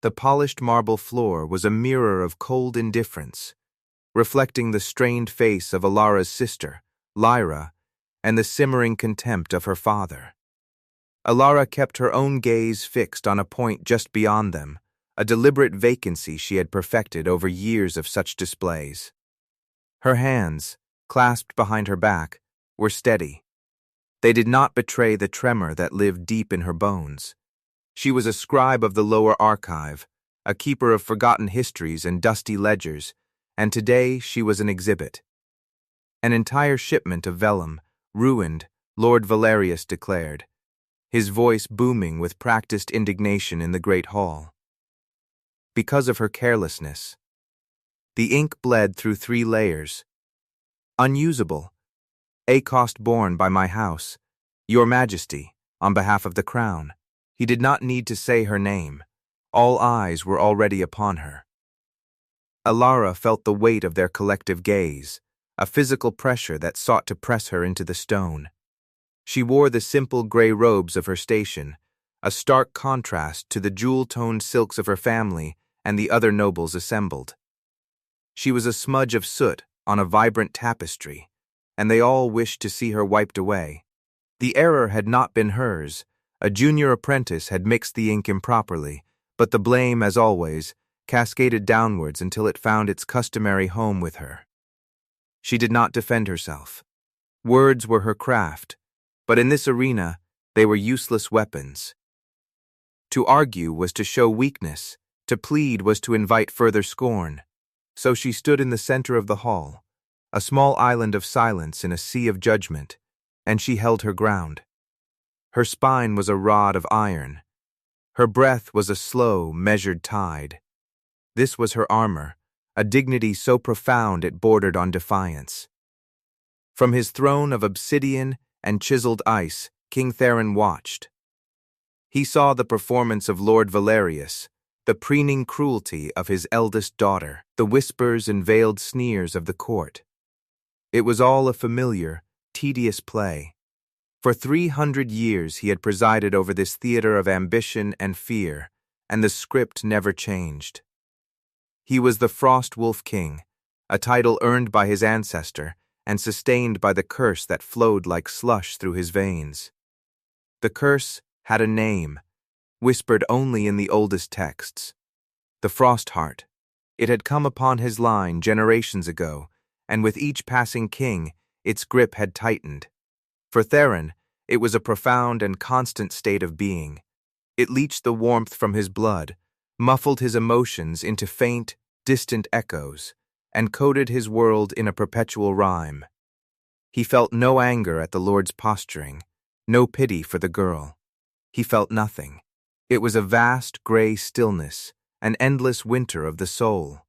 The polished marble floor was a mirror of cold indifference, reflecting the strained face of Alara's sister, Lyra, and the simmering contempt of her father. Alara kept her own gaze fixed on a point just beyond them, a deliberate vacancy she had perfected over years of such displays. Her hands, clasped behind her back, were steady. They did not betray the tremor that lived deep in her bones. She was a scribe of the lower archive, a keeper of forgotten histories and dusty ledgers, and today she was an exhibit. An entire shipment of vellum, ruined, Lord Valerius declared, his voice booming with practiced indignation in the great hall. Because of her carelessness. The ink bled through 3 layers. Unusable. A cost borne by my house, Your Majesty, on behalf of the crown. He did not need to say her name. All eyes were already upon her. Alara felt the weight of their collective gaze, a physical pressure that sought to press her into the stone. She wore the simple gray robes of her station, a stark contrast to the jewel-toned silks of her family and the other nobles assembled. She was a smudge of soot on a vibrant tapestry, and they all wished to see her wiped away. The error had not been hers. A junior apprentice had mixed the ink improperly, but the blame, as always, cascaded downwards until it found its customary home with her. She did not defend herself. Words were her craft, but in this arena they were useless weapons. To argue was to show weakness, to plead was to invite further scorn. So she stood in the center of the hall, a small island of silence in a sea of judgment, and she held her ground. Her spine was a rod of iron. Her breath was a slow, measured tide. This was her armor, a dignity so profound it bordered on defiance. From his throne of obsidian and chiseled ice, King Theron watched. He saw the performance of Lord Valerius, the preening cruelty of his eldest daughter, the whispers and veiled sneers of the court. It was all a familiar, tedious play. For 300 years he had presided over this theater of ambition and fear, and the script never changed. He was the Frost Wolf King, a title earned by his ancestor and sustained by the curse that flowed like slush through his veins. The curse had a name, whispered only in the oldest texts. The Frost Heart. It had come upon his line generations ago, and with each passing king, its grip had tightened. For Theron, it was a profound and constant state of being. It leached the warmth from his blood, muffled his emotions into faint, distant echoes, and coded his world in a perpetual rhyme. He felt no anger at the Lord's posturing, no pity for the girl. He felt nothing. It was a vast gray stillness, an endless winter of the soul.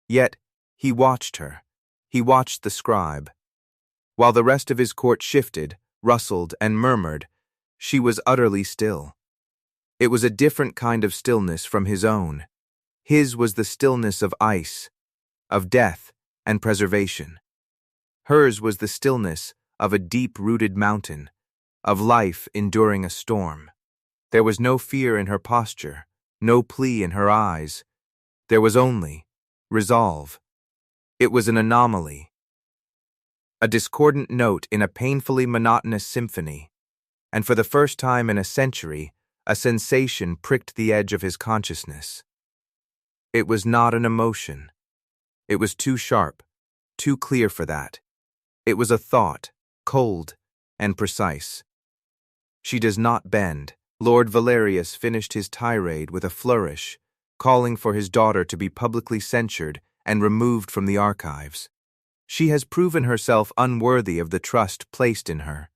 Yet, he watched her. He watched the scribe. While the rest of his court shifted, rustled, and murmured, she was utterly still. It was a different kind of stillness from his own. His was the stillness of ice, of death and preservation. Hers was the stillness of a deep-rooted mountain, of life enduring a storm. There was no fear in her posture, no plea in her eyes. There was only resolve. It was an anomaly, a discordant note in a painfully monotonous symphony, and for the first time in a century, a sensation pricked the edge of his consciousness. It was not an emotion. It was too sharp, too clear for that. It was a thought, cold and precise. She does not bend. Lord Valerius finished his tirade with a flourish, calling for his daughter to be publicly censured and removed from the archives. She has proven herself unworthy of the trust placed in her.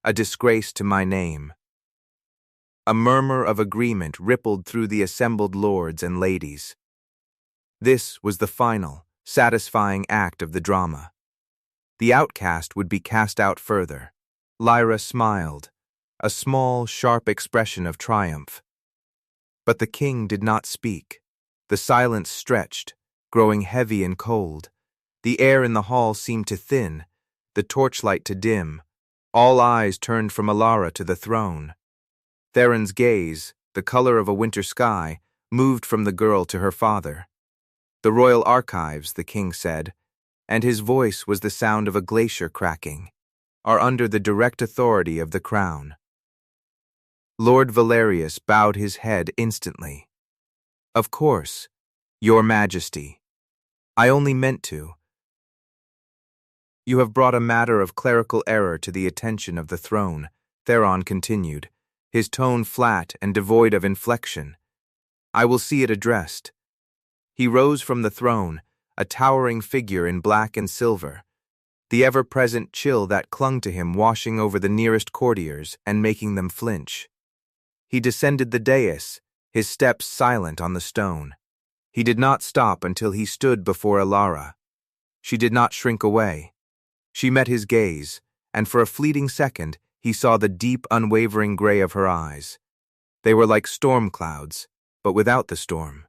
A disgrace to my name. A murmur of agreement rippled through the assembled lords and ladies. This was the final, satisfying act of the drama. The outcast would be cast out further. Lyra smiled, a small, sharp expression of triumph. But the king did not speak. The silence stretched, growing heavy and cold. The air in the hall seemed to thin, the torchlight to dim. All eyes turned from Alara to the throne. Theron's gaze, the color of a winter sky, moved from the girl to her father. "The royal archives," the king said, and his voice was the sound of a glacier cracking, "are under the direct authority of the crown." Lord Valerius bowed his head instantly. "Of course, Your Majesty. I only meant to. You have brought a matter of clerical error to the attention of the throne," Theron continued, his tone flat and devoid of inflection. "I will see it addressed." He rose from the throne, a towering figure in black and silver, the ever-present chill that clung to him washing over the nearest courtiers and making them flinch. He descended the dais, his steps silent on the stone. He did not stop until he stood before Alara. She did not shrink away. She met his gaze, and for a fleeting second he saw the deep, unwavering gray of her eyes. They were like storm clouds, but without the storm.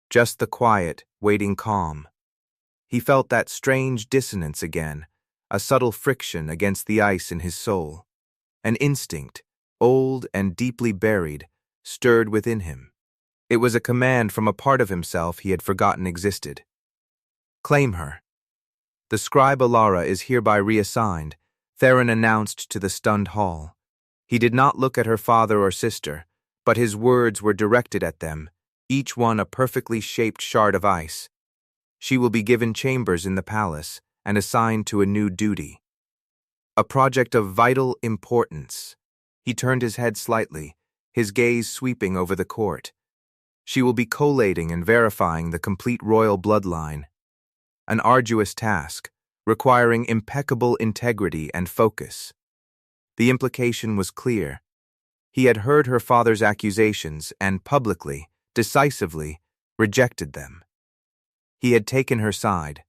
Just the quiet, waiting calm. He felt that strange dissonance again, a subtle friction against the ice in his soul. An instinct, old and deeply buried, stirred within him. It was a command from a part of himself he had forgotten existed. "Claim her." "The scribe Alara is hereby reassigned," Theron announced to the stunned hall. He did not look at her father or sister, but his words were directed at them, each one a perfectly shaped shard of ice. She will be given chambers in the palace and assigned to a new duty. A project of vital importance. He turned his head slightly, his gaze sweeping over the court. She will be collating and verifying the complete royal bloodline. An arduous task, requiring impeccable integrity and focus. The implication was clear. He had heard her father's accusations and publicly, decisively, rejected them. He had taken her side.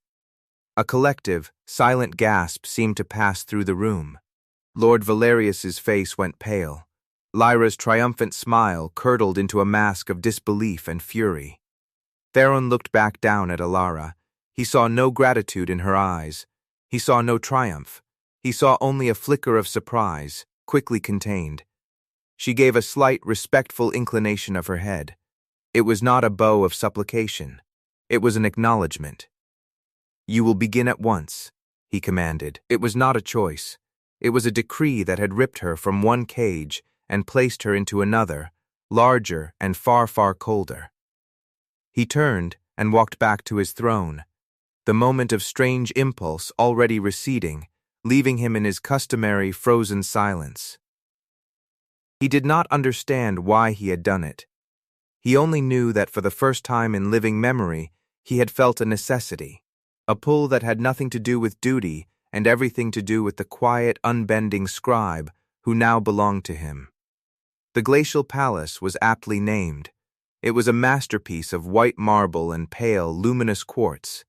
A collective, silent gasp seemed to pass through the room. Lord Valerius's face went pale. Lyra's triumphant smile curdled into a mask of disbelief and fury. Theron looked back down at Alara. He saw no gratitude in her eyes. He saw no triumph. He saw only a flicker of surprise, quickly contained. She gave a slight, respectful inclination of her head. It was not a bow of supplication. It was an acknowledgement. "You will begin at once," he commanded. It was not a choice. It was a decree that had ripped her from one cage and placed her into another, larger and far, far colder. He turned and walked back to his throne, the moment of strange impulse already receding, leaving him in his customary frozen silence. He did not understand why he had done it. He only knew that for the first time in living memory, he had felt a necessity, a pull that had nothing to do with duty and everything to do with the quiet, unbending scribe who now belonged to him. The glacial palace was aptly named. It was a masterpiece of white marble and pale, luminous quartz.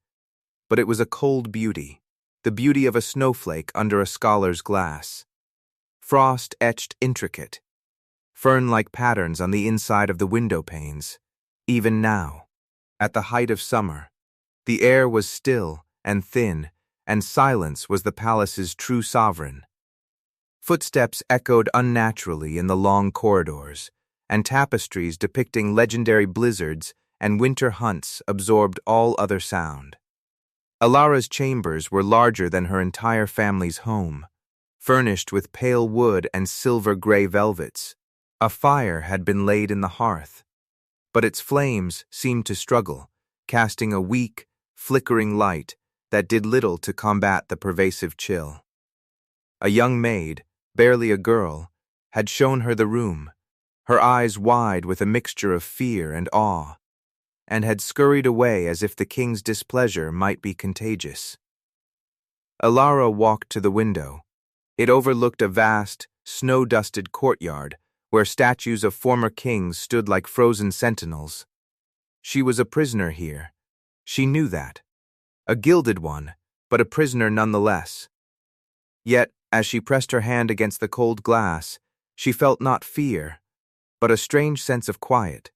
But it was a cold beauty, the beauty of a snowflake under a scholar's glass. Frost etched intricate, fern-like patterns on the inside of the window panes. Even now, at the height of summer, the air was still and thin, and silence was the palace's true sovereign. Footsteps echoed unnaturally in the long corridors, and tapestries depicting legendary blizzards and winter hunts absorbed all other sound. Alara's chambers were larger than her entire family's home, furnished with pale wood and silver-gray velvets. A fire had been laid in the hearth, but its flames seemed to struggle, casting a weak, flickering light that did little to combat the pervasive chill. A young maid, barely a girl, had shown her the room, her eyes wide with a mixture of fear and awe, and had scurried away as if the king's displeasure might be contagious. Alara walked to the window. It overlooked a vast, snow-dusted courtyard where statues of former kings stood like frozen sentinels. She was a prisoner here. She knew that. A gilded one, but a prisoner nonetheless. Yet, as she pressed her hand against the cold glass, she felt not fear, but a strange sense of quiet.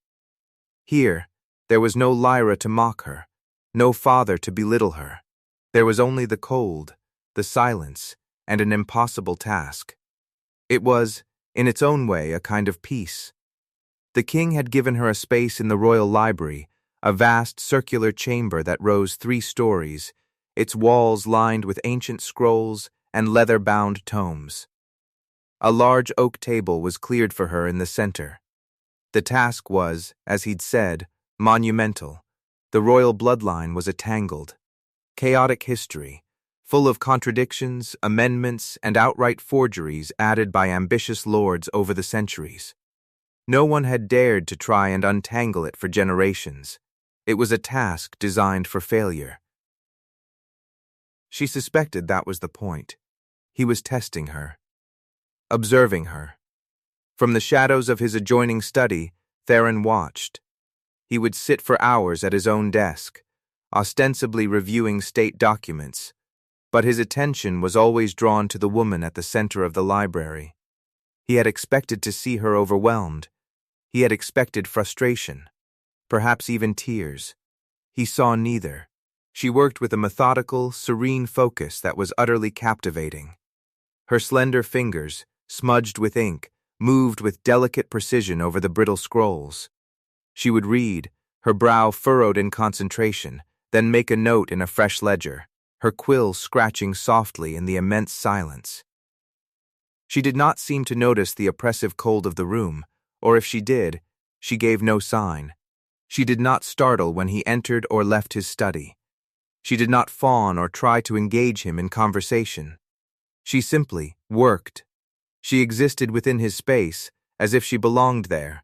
Here, there was no Lyra to mock her, no father to belittle her. There was only the cold, the silence, and an impossible task. It was, in its own way, a kind of peace. The king had given her a space in the royal library, a vast circular chamber that rose 3 stories, its walls lined with ancient scrolls and leather-bound tomes. A large oak table was cleared for her in the center. The task was, as he'd said, monumental. The royal bloodline was a tangled, chaotic history, full of contradictions, amendments, and outright forgeries added by ambitious lords over the centuries. No one had dared to try and untangle it for generations. It was a task designed for failure. She suspected that was the point. He was testing her, observing her. From the shadows of his adjoining study, Theron watched. He would sit for hours at his own desk, ostensibly reviewing state documents, but his attention was always drawn to the woman at the center of the library. He had expected to see her overwhelmed. He had expected frustration, perhaps even tears. He saw neither. She worked with a methodical, serene focus that was utterly captivating. Her slender fingers, smudged with ink, moved with delicate precision over the brittle scrolls. She would read, her brow furrowed in concentration, then make a note in a fresh ledger, her quill scratching softly in the immense silence. She did not seem to notice the oppressive cold of the room, or if she did, she gave no sign. She did not startle when he entered or left his study. She did not fawn or try to engage him in conversation. She simply worked. She existed within his space, as if she belonged there,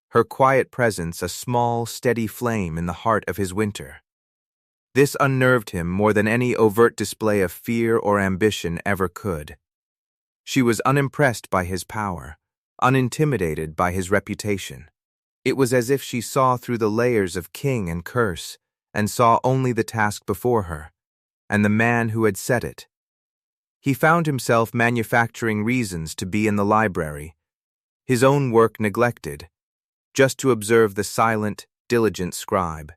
her quiet presence a small, steady flame in the heart of his winter. This unnerved him more than any overt display of fear or ambition ever could. She was unimpressed by his power, unintimidated by his reputation. It was as if she saw through the layers of king and curse, and saw only the task before her, and the man who had set it. He found himself manufacturing reasons to be in the library, his own work neglected, just to observe the silent, diligent scribe.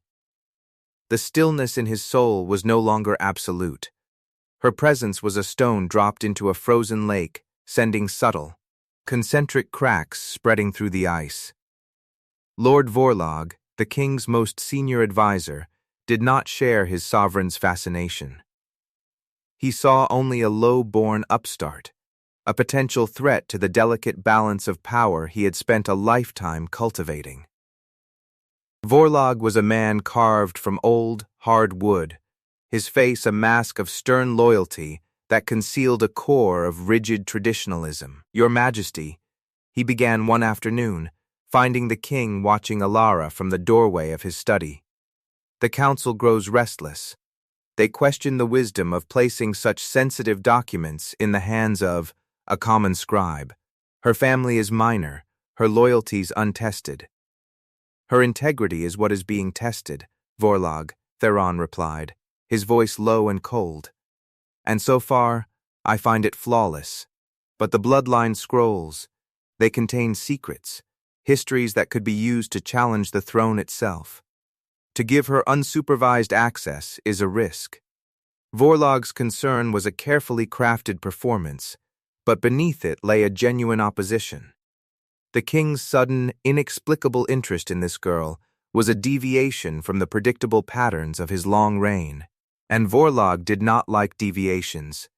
The stillness in his soul was no longer absolute. Her presence was a stone dropped into a frozen lake, sending subtle, concentric cracks spreading through the ice. Lord Vorlog, the king's most senior advisor, did not share his sovereign's fascination. He saw only a low-born upstart, a potential threat to the delicate balance of power he had spent a lifetime cultivating. Vorlog was a man carved from old, hard wood, his face a mask of stern loyalty that concealed a core of rigid traditionalism. "Your Majesty," he began one afternoon, finding the king watching Alara from the doorway of his study. The council grows restless. They question the wisdom of placing such sensitive documents in the hands of a common scribe. Her family is minor, her loyalties untested. "Her integrity is what is being tested," Vorlog, Theron replied, his voice low and cold. "And so far, I find it flawless. But the bloodline scrolls, they contain secrets, histories that could be used to challenge the throne itself. To give her unsupervised access is a risk." Vorlog's concern was a carefully crafted performance, but beneath it lay a genuine opposition. The king's sudden, inexplicable interest in this girl was a deviation from the predictable patterns of his long reign, and Vorlog did not like deviations.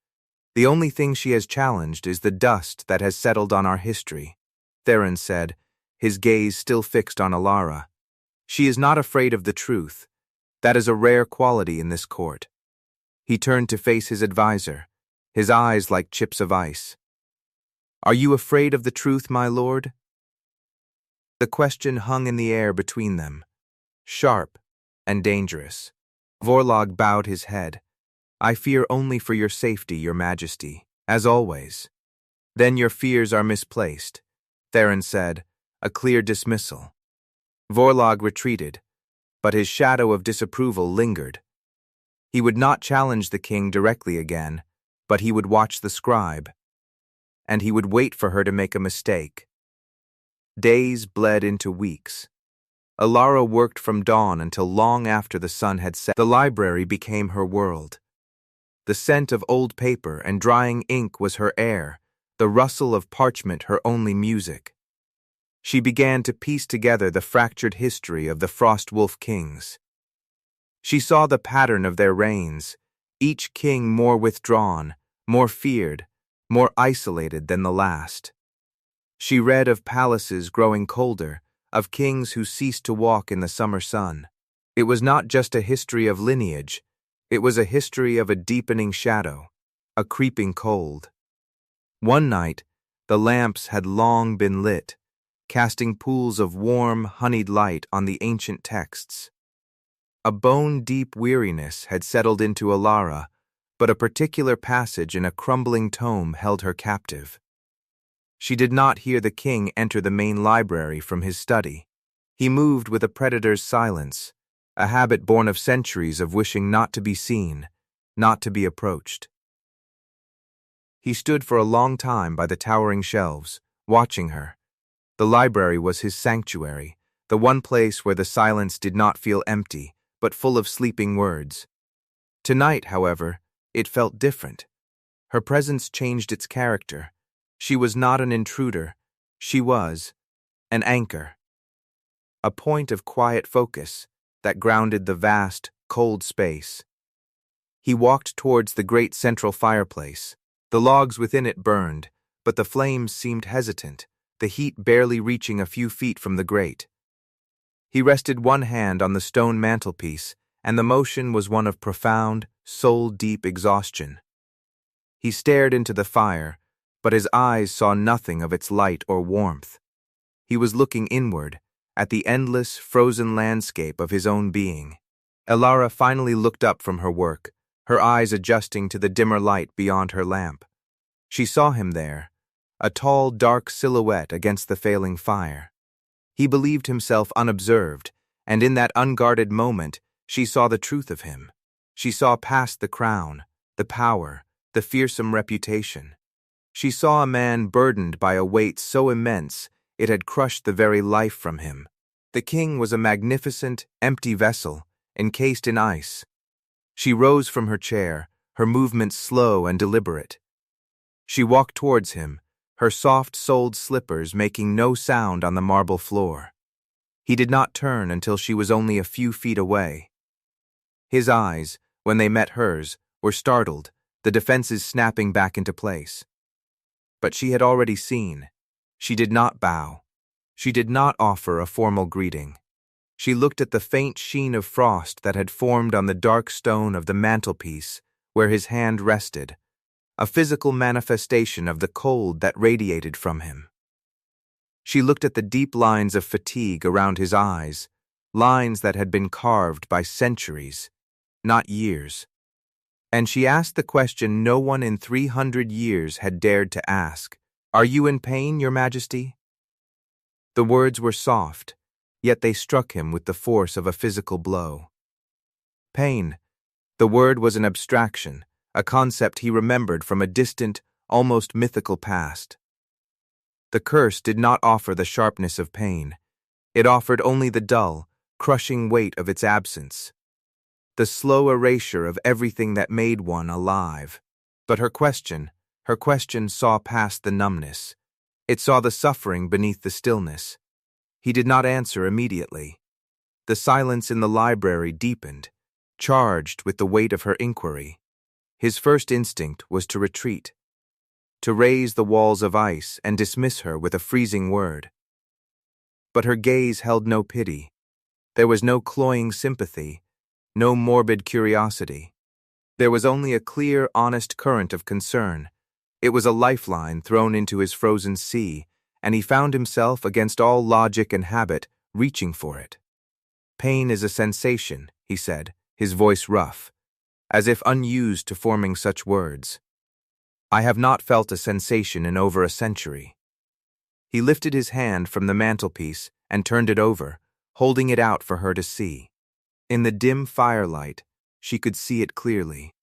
"The only thing she has challenged is the dust that has settled on our history," Theron said, his gaze still fixed on Alara. "She is not afraid of the truth. That is a rare quality in this court." He turned to face his advisor, his eyes like chips of ice. "Are you afraid of the truth, my lord?" The question hung in the air between them, sharp and dangerous. Vorlog bowed his head. "I fear only for your safety, your majesty, as always." "Then your fears are misplaced," Theron said, a clear dismissal. Vorlog retreated, but his shadow of disapproval lingered. He would not challenge the king directly again, but he would watch the scribe. And he would wait for her to make a mistake. Days bled into weeks. Alara worked from dawn until long after the sun had set. The library became her world. The scent of old paper and drying ink was her air, the rustle of parchment her only music. She began to piece together the fractured history of the Frostwolf kings. She saw the pattern of their reigns, each king more withdrawn, more feared, more isolated than the last. She read of palaces growing colder, of kings who ceased to walk in the summer sun. It was not just a history of lineage, it was a history of a deepening shadow, a creeping cold. One night, the lamps had long been lit, casting pools of warm, honeyed light on the ancient texts. A bone-deep weariness had settled into Alara, but a particular passage in a crumbling tome held her captive. She did not hear the king enter the main library from his study. He moved with a predator's silence, a habit born of centuries of wishing not to be seen, not to be approached. He stood for a long time by the towering shelves, watching her. The library was his sanctuary, the one place where the silence did not feel empty, but full of sleeping words. Tonight, however, it felt different. Her presence changed its character. She was not an intruder. She was an anchor. A point of quiet focus that grounded the vast, cold space. He walked towards the great central fireplace. The logs within it burned, but the flames seemed hesitant, the heat barely reaching a few feet from the grate. He rested one hand on the stone mantelpiece, and the motion was one of profound, soul-deep exhaustion. He stared into the fire, but his eyes saw nothing of its light or warmth. He was looking inward, at the endless, frozen landscape of his own being. Alara finally looked up from her work, her eyes adjusting to the dimmer light beyond her lamp. She saw him there, a tall, dark silhouette against the failing fire. He believed himself unobserved, and in that unguarded moment, she saw the truth of him. She saw past the crown, the power, the fearsome reputation. She saw a man burdened by a weight so immense it had crushed the very life from him. The king was a magnificent, empty vessel, encased in ice. She rose from her chair, her movements slow and deliberate. She walked towards him, her soft-soled slippers making no sound on the marble floor. He did not turn until she was only a few feet away. His eyes, when they met hers, were startled, the defenses snapping back into place. But she had already seen. She did not bow. She did not offer a formal greeting. She looked at the faint sheen of frost that had formed on the dark stone of the mantelpiece where his hand rested, a physical manifestation of the cold that radiated from him. She looked at the deep lines of fatigue around his eyes, lines that had been carved by centuries, not years. And she asked the question no one in 300 years had dared to ask. "Are you in pain, Your Majesty?" The words were soft, yet they struck him with the force of a physical blow. Pain. The word was an abstraction, a concept he remembered from a distant, almost mythical past. The curse did not offer the sharpness of pain. It offered only the dull, crushing weight of its absence, the slow erasure of everything that made one alive. But her question saw past the numbness. It saw the suffering beneath the stillness. He did not answer immediately. The silence in the library deepened, charged with the weight of her inquiry. His first instinct was to retreat, to raise the walls of ice and dismiss her with a freezing word. But her gaze held no pity. There was no cloying sympathy, no morbid curiosity. There was only a clear, honest current of concern. It was a lifeline thrown into his frozen sea, and he found himself, against all logic and habit, reaching for it. "Pain is a sensation," he said, his voice rough, as if unused to forming such words. "I have not felt a sensation in over a century." He lifted his hand from the mantelpiece and turned it over, holding it out for her to see. In the dim firelight, she could see it clearly.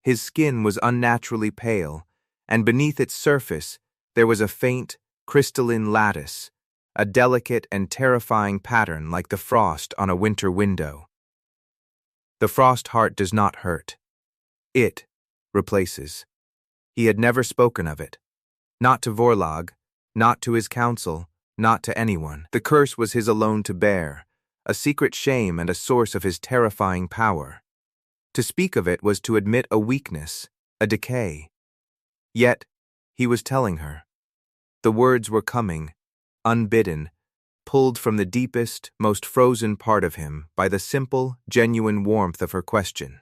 His skin was unnaturally pale, and beneath its surface there was a faint, crystalline lattice, a delicate and terrifying pattern like the frost on a winter window. The frost heart does not hurt. It replaces. He had never spoken of it. Not to Vorlag, not to his council, not to anyone. The curse was his alone to bear, a secret shame and a source of his terrifying power. To speak of it was to admit a weakness, a decay. Yet, he was telling her. The words were coming, unbidden, pulled from the deepest, most frozen part of him by the simple, genuine warmth of her question.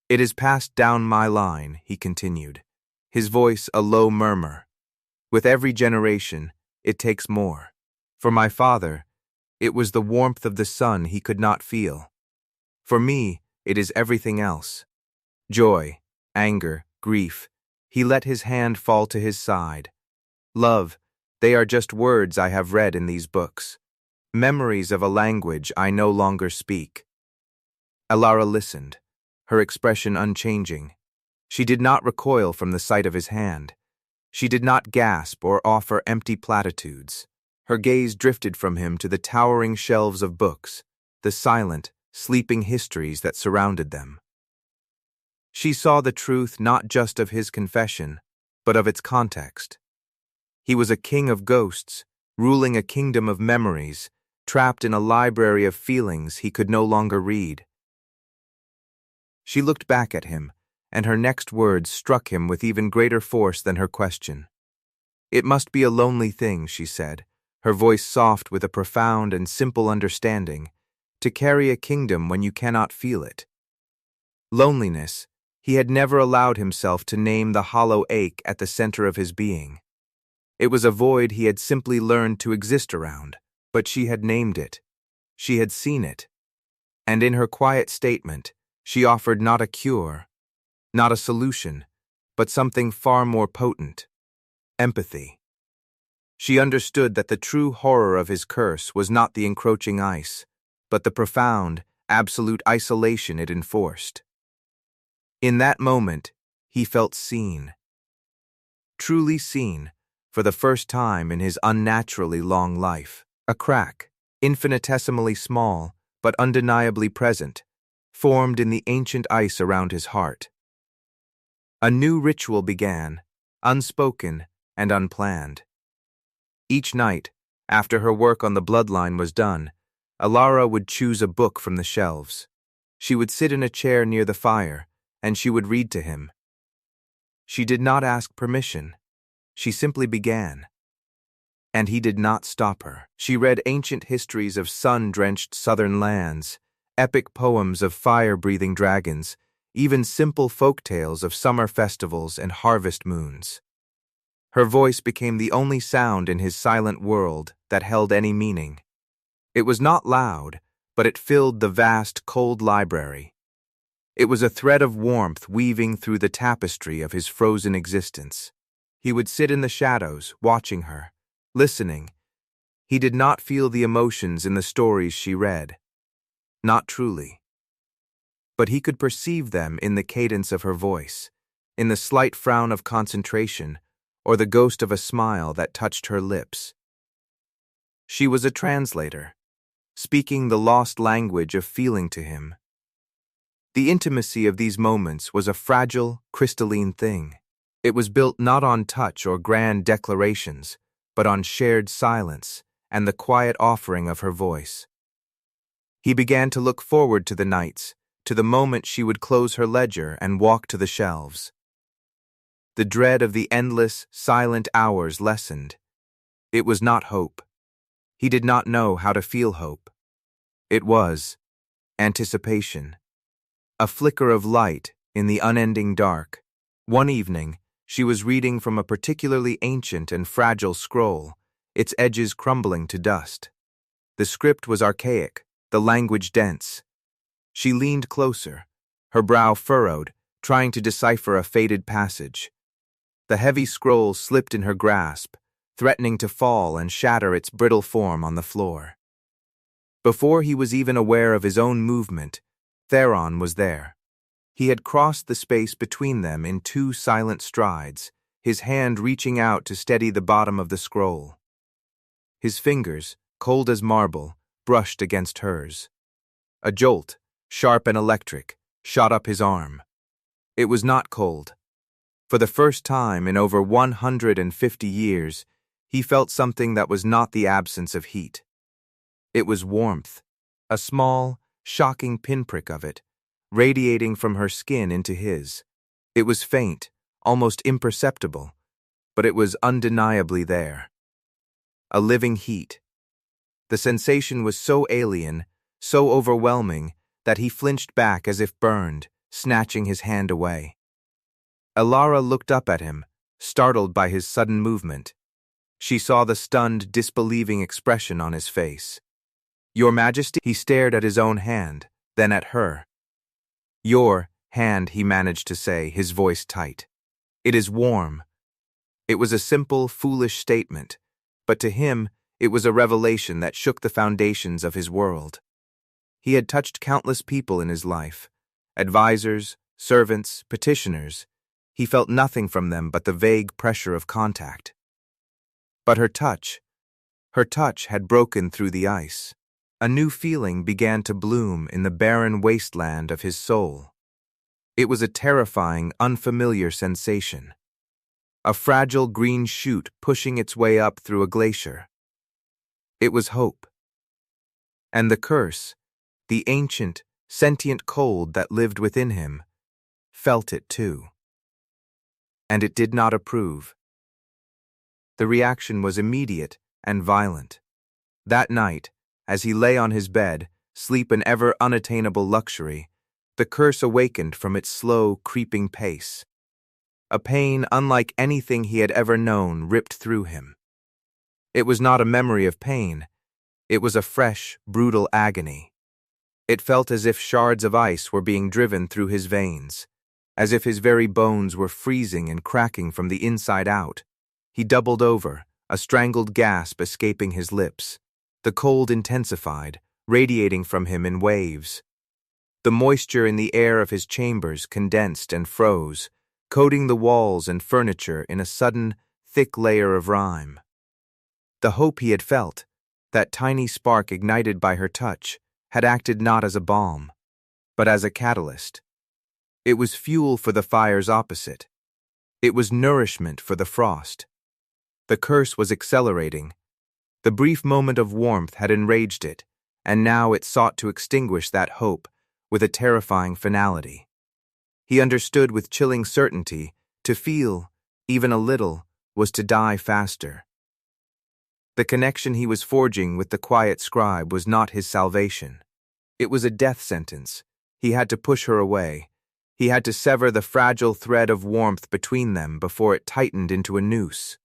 "It is passed down my line," he continued, his voice a low murmur. "With every generation, it takes more. For my father, it was the warmth of the sun he could not feel. For me, it is everything else. Joy, anger, grief." He let his hand fall to his side. "Love, they are just words I have read in these books. Memories of a language I no longer speak." Alara listened, her expression unchanging. She did not recoil from the sight of his hand. She did not gasp or offer empty platitudes. Her gaze drifted from him to the towering shelves of books, the silent, sleeping histories that surrounded them. She saw the truth not just of his confession, but of its context. He was a king of ghosts, ruling a kingdom of memories, trapped in a library of feelings he could no longer read. She looked back at him, and her next words struck him with even greater force than her question. "It must be a lonely thing," she said, her voice soft with a profound and simple understanding, "to carry a kingdom when you cannot feel it." Loneliness, he had never allowed himself to name the hollow ache at the center of his being. It was a void he had simply learned to exist around, but she had named it. She had seen it. And in her quiet statement, she offered not a cure, not a solution, but something far more potent: empathy. She understood that the true horror of his curse was not the encroaching ice, but the profound, absolute isolation it enforced. In that moment, he felt seen. Truly seen, for the first time in his unnaturally long life. A crack, infinitesimally small, but undeniably present, formed in the ancient ice around his heart. A new ritual began, unspoken and unplanned. Each night, after her work on the Bloodline was done, Alara would choose a book from the shelves. She would sit in a chair near the fire, and she would read to him. She did not ask permission. She simply began. And he did not stop her. She read ancient histories of sun-drenched southern lands, epic poems of fire-breathing dragons, even simple folk tales of summer festivals and harvest moons. Her voice became the only sound in his silent world that held any meaning. It was not loud, but it filled the vast, cold library. It was a thread of warmth weaving through the tapestry of his frozen existence. He would sit in the shadows, watching her, listening. He did not feel the emotions in the stories she read. Not truly. But he could perceive them in the cadence of her voice, in the slight frown of concentration, or the ghost of a smile that touched her lips. She was a translator, speaking the lost language of feeling to him. The intimacy of these moments was a fragile, crystalline thing. It was built not on touch or grand declarations, but on shared silence and the quiet offering of her voice. He began to look forward to the nights, to the moment she would close her ledger and walk to the shelves. The dread of the endless, silent hours lessened. It was not hope. He did not know how to feel hope. It was anticipation. A flicker of light in the unending dark. One evening, she was reading from a particularly ancient and fragile scroll, its edges crumbling to dust. The script was archaic, the language dense. She leaned closer, her brow furrowed, trying to decipher a faded passage. The heavy scroll slipped in her grasp, threatening to fall and shatter its brittle form on the floor. Before he was even aware of his own movement, Theron was there. He had crossed the space between them in 2 silent strides, his hand reaching out to steady the bottom of the scroll. His fingers, cold as marble, brushed against hers. A jolt, sharp and electric, shot up his arm. It was not cold. For the first time in over 150 years, He felt something that was not the absence of heat. It was warmth, a small, shocking pinprick of it, radiating from her skin into his. It was faint, almost imperceptible, but it was undeniably there. A living heat. The sensation was so alien, so overwhelming, that he flinched back as if burned, snatching his hand away. Alara looked up at him, startled by his sudden movement. She saw the stunned, disbelieving expression on his face. "Your Majesty?" He stared at his own hand, then at her. "Your hand," he managed to say, his voice tight. "It is warm." It was a simple, foolish statement, but to him it was a revelation that shook the foundations of his world. He had touched countless people in his life, advisors, servants, petitioners. He felt nothing from them but the vague pressure of contact. But her touch had broken through the ice. A new feeling began to bloom in the barren wasteland of his soul. It was a terrifying, unfamiliar sensation. A fragile green shoot pushing its way up through a glacier. It was hope. And the curse, the ancient, sentient cold that lived within him, felt it too. And it did not approve. The reaction was immediate and violent. That night, as he lay on his bed, sleep an ever unattainable luxury, the curse awakened from its slow, creeping pace. A pain unlike anything he had ever known ripped through him. It was not a memory of pain. It was a fresh, brutal agony. It felt as if shards of ice were being driven through his veins, as if his very bones were freezing and cracking from the inside out. He doubled over, a strangled gasp escaping his lips. The cold intensified, radiating from him in waves. The moisture in the air of his chambers condensed and froze, coating the walls and furniture in a sudden, thick layer of rime. The hope he had felt, that tiny spark ignited by her touch, had acted not as a balm, but as a catalyst. It was fuel for the fire's opposite. It was nourishment for the frost. The curse was accelerating. The brief moment of warmth had enraged it, and now it sought to extinguish that hope with a terrifying finality. He understood with chilling certainty, to feel, even a little, was to die faster. The connection he was forging with the quiet scribe was not his salvation. It was a death sentence. He had to push her away. He had to sever the fragile thread of warmth between them before it tightened into a noose.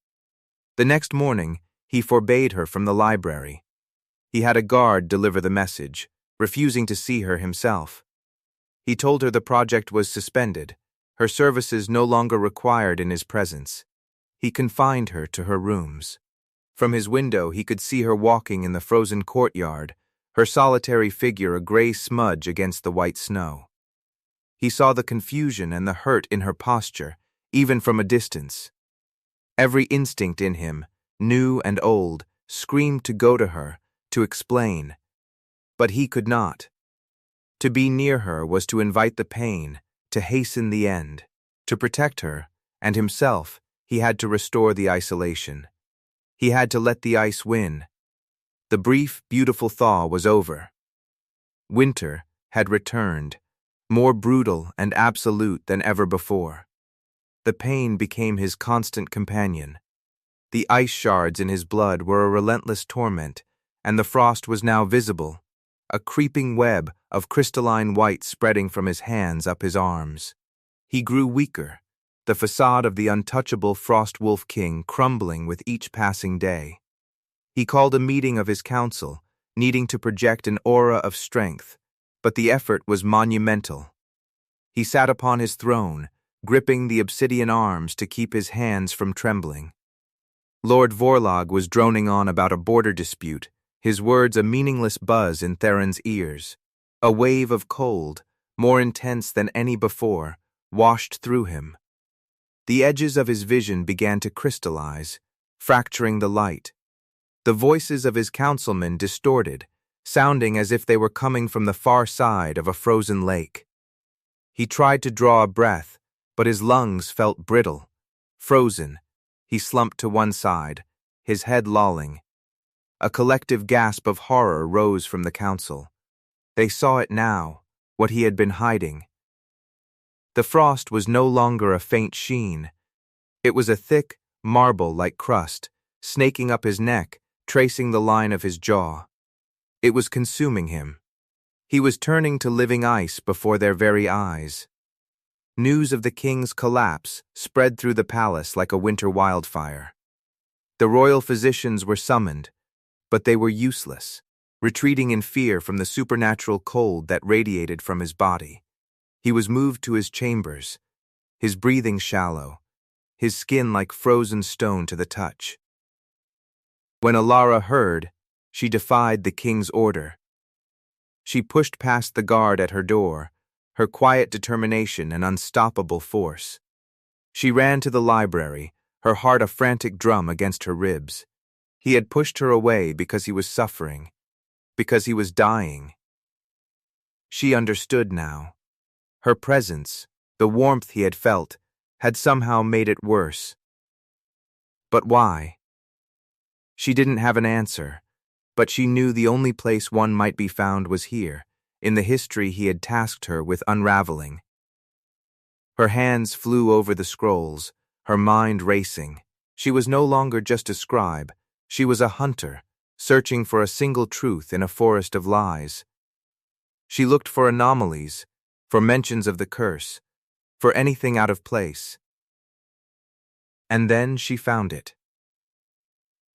The next morning, he forbade her from the library. He had a guard deliver the message, refusing to see her himself. He told her the project was suspended, her services no longer required in his presence. He confined her to her rooms. From his window he could see her walking in the frozen courtyard, her solitary figure a gray smudge against the white snow. He saw the confusion and the hurt in her posture, even from a distance. Every instinct in him, new and old, screamed to go to her, to explain. But he could not. To be near her was to invite the pain, to hasten the end. To protect her, and himself, he had to restore the isolation. He had to let the ice win. The brief, beautiful thaw was over. Winter had returned, more brutal and absolute than ever before. The pain became his constant companion. The ice shards in his blood were a relentless torment, and the frost was now visible, a creeping web of crystalline white spreading from his hands up his arms. He grew weaker, the facade of the untouchable Frost Wolf King crumbling with each passing day. He called a meeting of his council, needing to project an aura of strength, but the effort was monumental. He sat upon his throne, gripping the obsidian arms to keep his hands from trembling. Lord Vorlog was droning on about a border dispute, his words a meaningless buzz in Theron's ears. A wave of cold, more intense than any before, washed through him. The edges of his vision began to crystallize, fracturing the light. The voices of his councilmen distorted, sounding as if they were coming from the far side of a frozen lake. He tried to draw a breath, but his lungs felt brittle, frozen. He slumped to one side, his head lolling. A collective gasp of horror rose from the council. They saw it now, what he had been hiding. The frost was no longer a faint sheen. It was a thick, marble-like crust, snaking up his neck, tracing the line of his jaw. It was consuming him. He was turning to living ice before their very eyes. News of the king's collapse spread through the palace like a winter wildfire. The royal physicians were summoned, but they were useless, retreating in fear from the supernatural cold that radiated from his body. He was moved to his chambers, his breathing shallow, his skin like frozen stone to the touch. When Alara heard, she defied the king's order. She pushed past the guard at her door, her quiet determination and unstoppable force. She ran to the library, her heart a frantic drum against her ribs. He had pushed her away because he was suffering, because he was dying. She understood now. Her presence, the warmth he had felt, had somehow made it worse. But why? She didn't have an answer, but she knew the only place one might be found was here, in the history he had tasked her with unraveling. Her hands flew over the scrolls, her mind racing. She was no longer just a scribe, she was a hunter, searching for a single truth in a forest of lies. She looked for anomalies, for mentions of the curse, for anything out of place. And then she found it.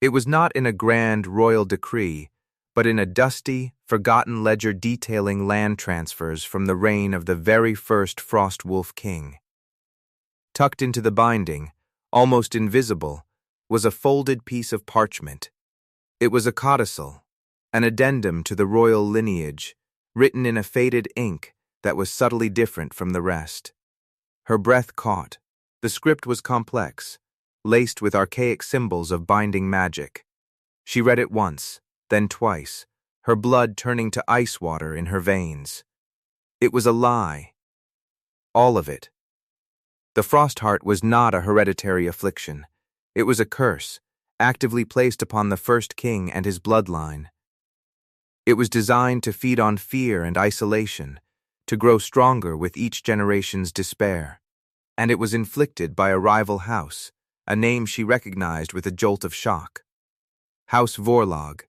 It was not in a grand royal decree, but in a dusty, forgotten ledger detailing land transfers from the reign of the very first Frostwolf king. Tucked into the binding, almost invisible, was a folded piece of parchment. It was a codicil, an addendum to the royal lineage, written in a faded ink that was subtly different from the rest. Her breath caught. The script was complex, laced with archaic symbols of binding magic. She read it once, then twice, her blood turning to ice water in her veins. It was a lie. All of it. The Frostheart was not a hereditary affliction. It was a curse, actively placed upon the first king and his bloodline. It was designed to feed on fear and isolation, to grow stronger with each generation's despair. And it was inflicted by a rival house, a name she recognized with a jolt of shock. House Vorlog.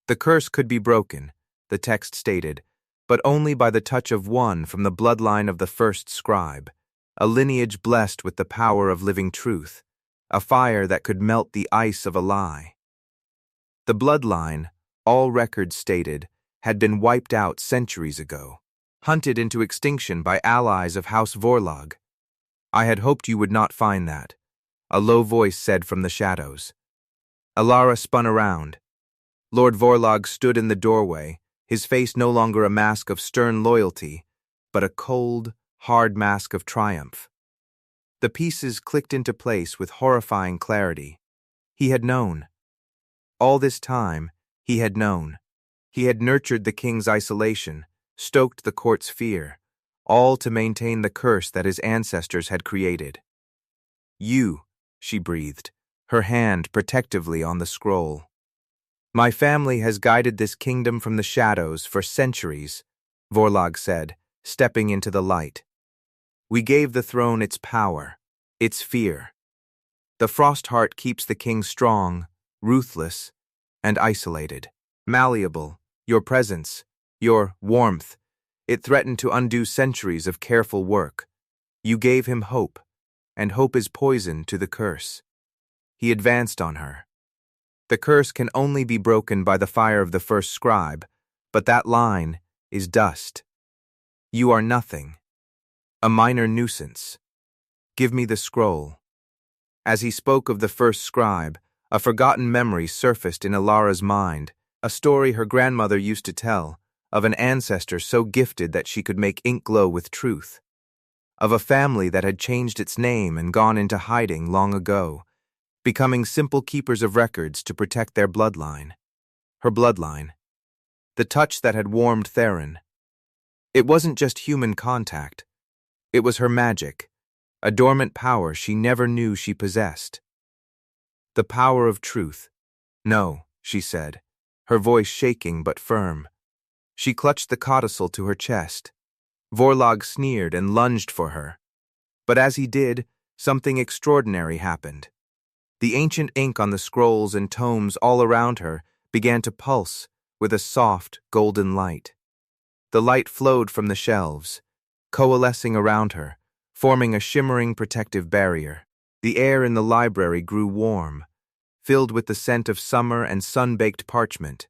The curse could be broken, the text stated, but only by the touch of one from the bloodline of the first scribe, a lineage blessed with the power of living truth, a fire that could melt the ice of a lie. The bloodline, all records stated, had been wiped out centuries ago, hunted into extinction by allies of House Vorlog. I had hoped you would not find that, a low voice said from the shadows. Alara spun around. Lord Vorlog stood in the doorway, his face no longer a mask of stern loyalty, but a cold, hard mask of triumph. The pieces clicked into place with horrifying clarity. He had known. All this time, he had known. He had nurtured the king's isolation, stoked the court's fear, all to maintain the curse that his ancestors had created. You, she breathed, her hand protectively on the scroll. My family has guided this kingdom from the shadows for centuries, Vorlog said, stepping into the light. We gave the throne its power, its fear. The Frostheart keeps the king strong, ruthless, and isolated. Malleable, your presence, your warmth, it threatened to undo centuries of careful work. You gave him hope, and hope is poison to the curse. He advanced on her. The curse can only be broken by the fire of the first scribe, but that line is dust. You are nothing. A minor nuisance. Give me the scroll. As he spoke of the first scribe, a forgotten memory surfaced in Alara's mind, a story her grandmother used to tell, of an ancestor so gifted that she could make ink glow with truth, of a family that had changed its name and gone into hiding long ago, becoming simple keepers of records to protect their bloodline. Her bloodline. The touch that had warmed Theron. It wasn't just human contact. It was her magic, a dormant power she never knew she possessed. The power of truth. No, she said, her voice shaking but firm. She clutched the codicil to her chest. Vorlog sneered and lunged for her. But as he did, something extraordinary happened. The ancient ink on the scrolls and tomes all around her began to pulse with a soft, golden light. The light flowed from the shelves, coalescing around her, forming a shimmering protective barrier. The air in the library grew warm, filled with the scent of summer and sun-baked parchment.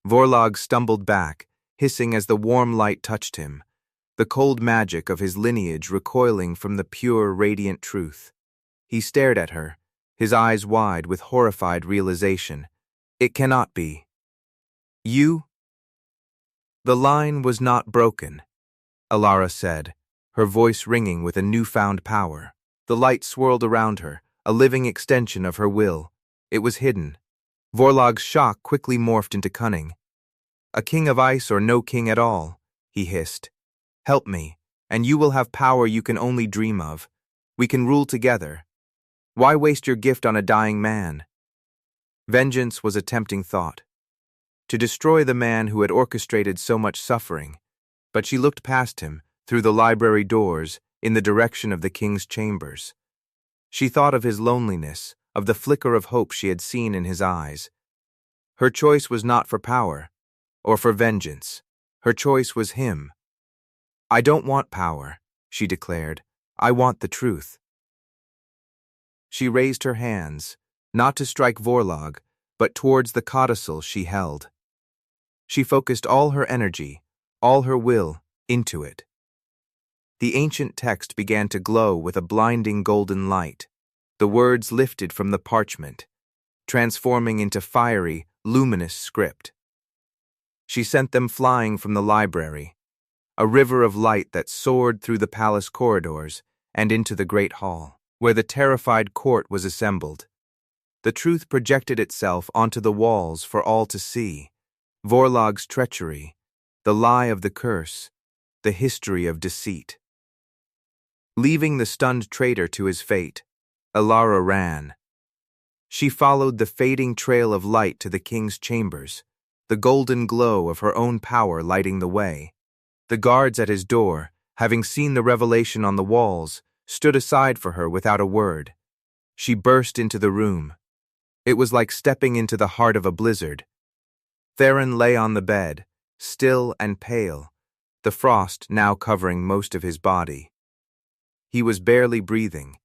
Vorlog stumbled back, hissing as the warm light touched him, the cold magic of his lineage recoiling from the pure, radiant truth. He stared at her, his eyes wide with horrified realization. It cannot be. You? The line was not broken, Alara said, her voice ringing with a newfound power. The light swirled around her, a living extension of her will. It was hidden. Vorlog's shock quickly morphed into cunning. A king of ice or no king at all, he hissed. Help me, and you will have power you can only dream of. We can rule together. Why waste your gift on a dying man? Vengeance was a tempting thought. To destroy the man who had orchestrated so much suffering, but she looked past him, through the library doors, in the direction of the king's chambers. She thought of his loneliness, of the flicker of hope she had seen in his eyes. Her choice was not for power, or for vengeance. Her choice was him. I don't want power, she declared. I want the truth. She raised her hands, not to strike Vorlog, but towards the codicil she held. She focused all her energy, all her will, into it. The ancient text began to glow with a blinding golden light. The words lifted from the parchment, transforming into fiery, luminous script. She sent them flying from the library, a river of light that soared through the palace corridors and into the great hall, where the terrified court was assembled. The truth projected itself onto the walls for all to see. Vorlog's treachery, the lie of the curse, the history of deceit. Leaving the stunned traitor to his fate, Alara ran. She followed the fading trail of light to the king's chambers, the golden glow of her own power lighting the way. The guards at his door, having seen the revelation on the walls, stood aside for her without a word. She burst into the room. It was like stepping into the heart of a blizzard. Theron lay on the bed, still and pale, the frost now covering most of his body. He was barely breathing.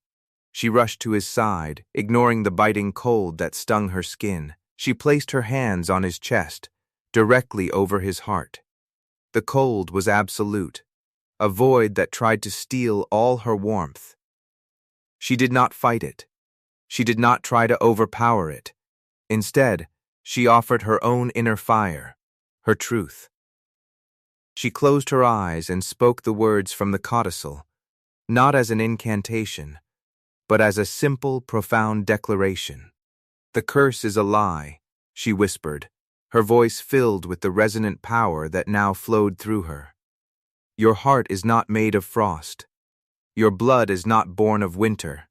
She rushed to his side, ignoring the biting cold that stung her skin. She placed her hands on his chest, directly over his heart. The cold was absolute, a void that tried to steal all her warmth. She did not fight it. She did not try to overpower it. Instead, she offered her own inner fire, her truth. She closed her eyes and spoke the words from the codicil, not as an incantation, but as a simple, profound declaration. The curse is a lie, she whispered, her voice filled with the resonant power that now flowed through her. Your heart is not made of frost. Your blood is not born of winter.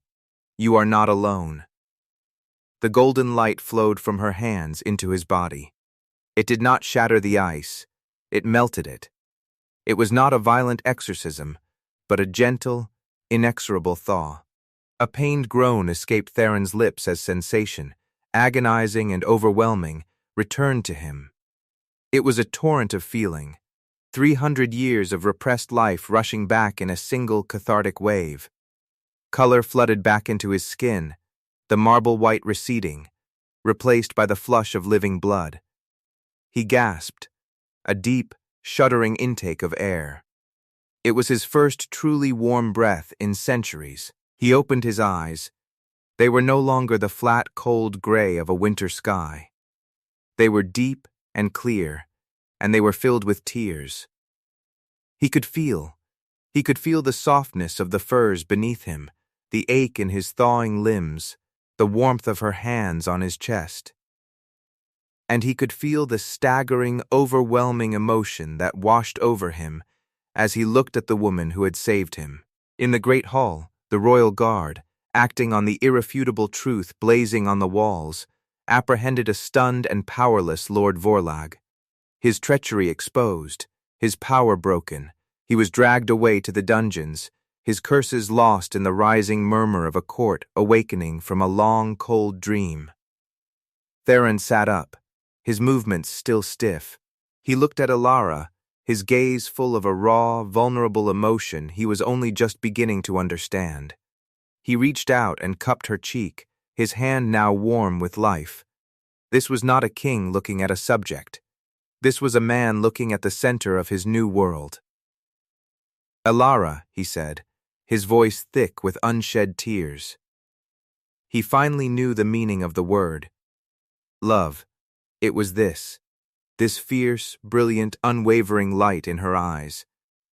You are not alone. The golden light flowed from her hands into his body. It did not shatter the ice, it melted it. It was not a violent exorcism, but a gentle, inexorable thaw. A pained groan escaped Theron's lips as sensation, agonizing and overwhelming, returned to him. It was a torrent of feeling, 300 years of repressed life rushing back in a single cathartic wave. Color flooded back into his skin, the marble white receding, replaced by the flush of living blood. He gasped, a deep, shuddering intake of air. It was his first truly warm breath in centuries. He opened his eyes. They were no longer the flat, cold gray of a winter sky. They were deep and clear, and they were filled with tears. He could feel the softness of the furs beneath him, the ache in his thawing limbs, the warmth of her hands on his chest. And he could feel the staggering, overwhelming emotion that washed over him as he looked at the woman who had saved him. In the great hall, the royal guard, acting on the irrefutable truth blazing on the walls, apprehended a stunned and powerless Lord Vorlag. His treachery exposed, his power broken, he was dragged away to the dungeons, his curses lost in the rising murmur of a court awakening from a long, cold dream. Theron sat up, his movements still stiff. He looked at Alara, his gaze full of a raw, vulnerable emotion he was only just beginning to understand. He reached out and cupped her cheek, his hand now warm with life. This was not a king looking at a subject. This was a man looking at the center of his new world. "Alara," he said, his voice thick with unshed tears. He finally knew the meaning of the word. Love. It was this fierce, brilliant, unwavering light in her eyes.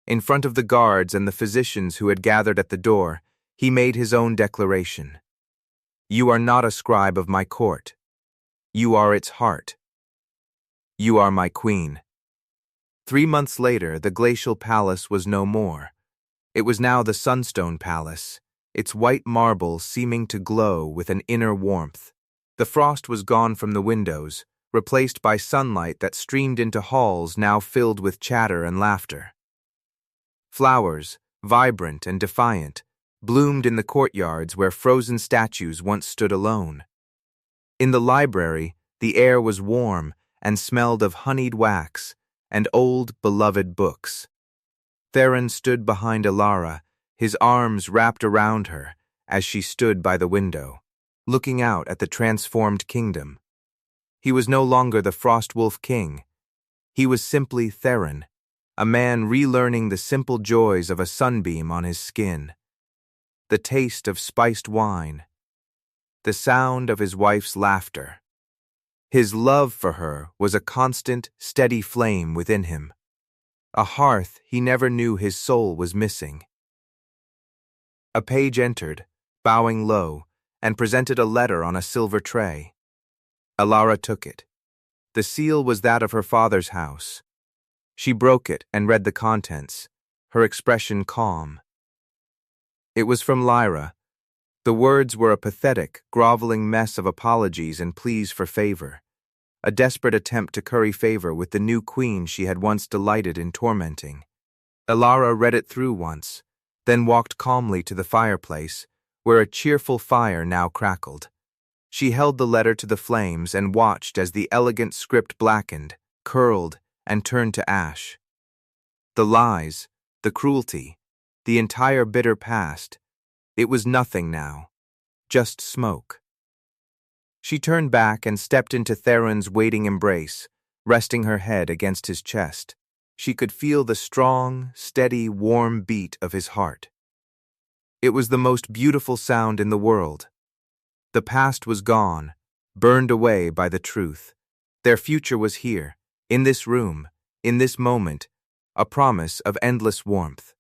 In front of the guards and the physicians who had gathered at the door, he made his own declaration. "You are not a scribe of my court. You are its heart. You are my queen." 3 months later, the glacial palace was no more. It was now the Sunstone Palace, its white marble seeming to glow with an inner warmth. The frost was gone from the windows, replaced by sunlight that streamed into halls now filled with chatter and laughter. Flowers, vibrant and defiant, bloomed in the courtyards where frozen statues once stood alone. In the library, the air was warm and smelled of honeyed wax and old, beloved books. Theron stood behind Alara, his arms wrapped around her as she stood by the window, looking out at the transformed kingdom. He was no longer the Frostwolf King. He was simply Theron, a man relearning the simple joys of a sunbeam on his skin, the taste of spiced wine, the sound of his wife's laughter. His love for her was a constant, steady flame within him, a hearth he never knew his soul was missing. A page entered, bowing low, and presented a letter on a silver tray. Alara took it. The seal was that of her father's house. She broke it and read the contents, her expression calm. It was from Lyra. The words were a pathetic, groveling mess of apologies and pleas for favor, a desperate attempt to curry favor with the new queen she had once delighted in tormenting. Alara read it through once, then walked calmly to the fireplace, where a cheerful fire now crackled. She held the letter to the flames and watched as the elegant script blackened, curled, and turned to ash. The lies, the cruelty, the entire bitter past, it was nothing now, just smoke. She turned back and stepped into Theron's waiting embrace, resting her head against his chest. She could feel the strong, steady, warm beat of his heart. It was the most beautiful sound in the world. The past was gone, burned away by the truth. Their future was here, in this room, in this moment, a promise of endless warmth.